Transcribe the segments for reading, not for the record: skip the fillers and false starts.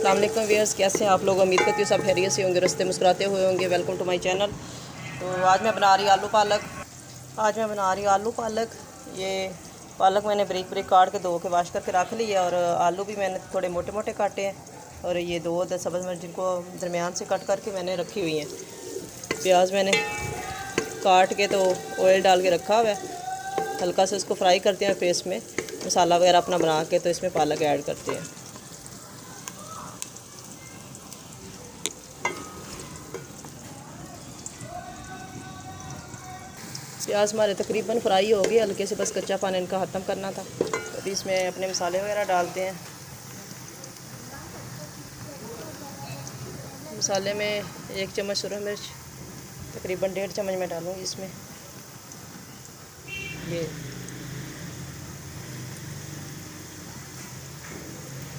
अस्सलाम वालेकुम व्यूअर्स, कैसे हैं आप लोग। उम्मीद करती हूँ सब खैरियत से होंगे, रस्ते मुस्कुराते हुए होंगे। Welcome to my channel. तो आज मैं बना रही आलू पालक। ये पालक मैंने ब्रिक ब्रिक काट के धो के वाश करके रख ली है, और आलू भी मैंने थोड़े मोटे मोटे काटे हैं, और ये 2 सब्ज़ मिर्च जिनको दरमियान से कट करके मैंने रखी हुई हैं। प्याज मैंने काट के तो ऑयल डाल के रखा हुआ है, हल्का से इसको फ्राई करते हैं। फिर इसमें मसाला वगैरह अपना बना के तो इसमें पालक ऐड करते हैं। प्याज हमारे तकरीबन फ्राई हो गए, हल्के से बस कच्चा पान इनका ख़त्म करना था। तो अभी इसमें अपने मसाले वगैरह डालते हैं। मसाले में 1 चम्मच सुरख मिर्च, तकरीबन 1.5 चम्मच मैं डालूँगी इसमें। ये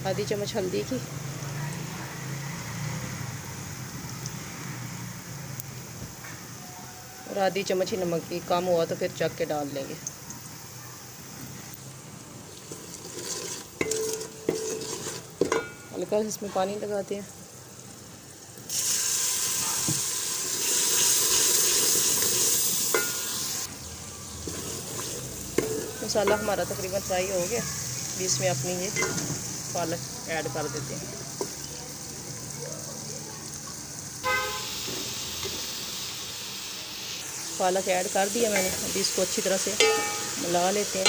आधी चम्मच हल्दी की, और आधी चम्मच ही नमक की। कम हुआ तो फिर चख के डाल लेंगे। हल्का से इसमें पानी लगाते हैं। मसाला हमारा तकरीबन फ्राई हो गया। बीच में अपनी ये पालक ऐड कर देते हैं। पालक ऐड कर दिया मैंने। अभी इसको अच्छी तरह से मिला लेते हैं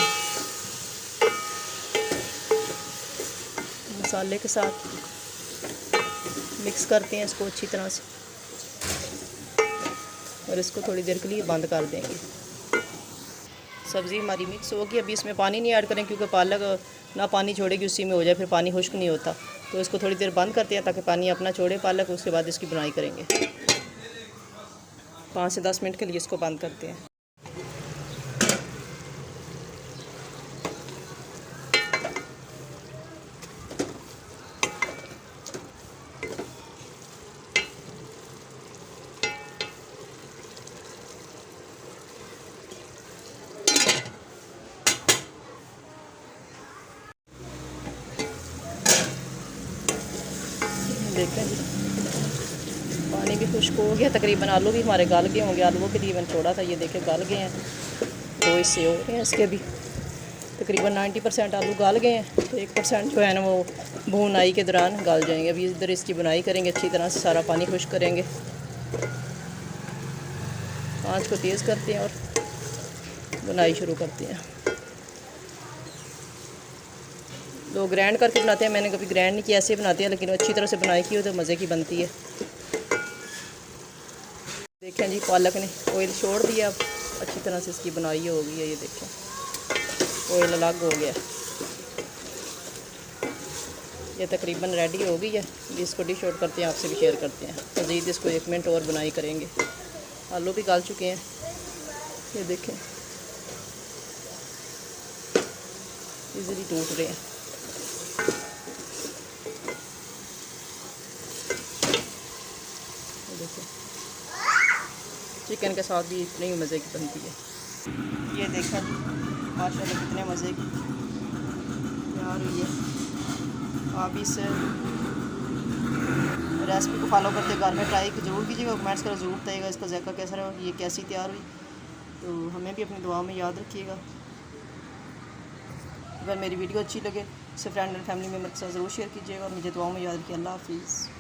मसाले के साथ। मिक्स करते हैं इसको अच्छी तरह से, और इसको थोड़ी देर के लिए बंद कर देंगे। सब्ज़ी हमारी मिक्स होगी। अभी इसमें पानी नहीं ऐड करें, क्योंकि पालक ना पानी छोड़ेगी उसी में हो जाए, फिर पानी खुश्क नहीं होता। तो इसको थोड़ी देर बंद करते हैं ताकि पानी अपना छोड़े पालक। उसके बाद इसकी बुनाई करेंगे। 5 से 10 मिनट के लिए इसको बंद करते हैं। देखें जी, पानी भी खुश्क हो गया तकरीबन। आलू भी हमारे गल गए होंगे। आलूओं के लिए मैंने छोड़ा था, ये देखें गल गए हैं। 2 हिस्से हो रहे हैं इसके भी। तकरीबन 90% आलू गल गए हैं। तो 1% जो है ना वो भुनाई के दौरान गल जाएंगे। अभी इधर इसकी बुनाई करेंगे अच्छी तरह से, सारा पानी खुश्क करेंगे। आँच को तेज़ करते हैं और बुनाई शुरू करते हैं। लोग ग्राइंड करके बनाते हैं, मैंने कभी ग्राइंड नहीं किया, ऐसे बनाते हैं। लेकिन अच्छी तरह से बुनाई की हो तो मज़े की बनती है। देखें जी, पालक ने ऑयल छोड़ दिया। अब अच्छी तरह से इसकी बुनाई हो गई है। ये देखें ऑयल अलग हो गया। ये तकरीबन रेडी हो गई है। इसको डिश आउट करते हैं, आपसे भी शेयर करते हैं। मज़ीद इसको 1 मिनट और बुनाई करेंगे। आलू भी गल चुके हैं, ये देखें इजीली टूट रहे हैं। देखिए चिकन के साथ भी इतनी ही मज़े की बनती है। ये देखें माशाल्लाह कितने मज़े की तैयार हुई है। आप इस रेसिपी को फॉलो करते घर में ट्राई ज़रूर कीजिएगा। कमेंट्स कर ज़रूर बताइएगा इसका जायका कैसा रहा, ये कैसी तैयार हुई। तो हमें भी अपनी दुआ में याद रखिएगा। अगर मेरी वीडियो अच्छी लगे इसे फ्रेंड एंड फैमिली मेम्बर के साथ ज़रूर शेयर कीजिएगा, और मुझे दुआओं में याद रखिए। अल्लाह हाफिज़।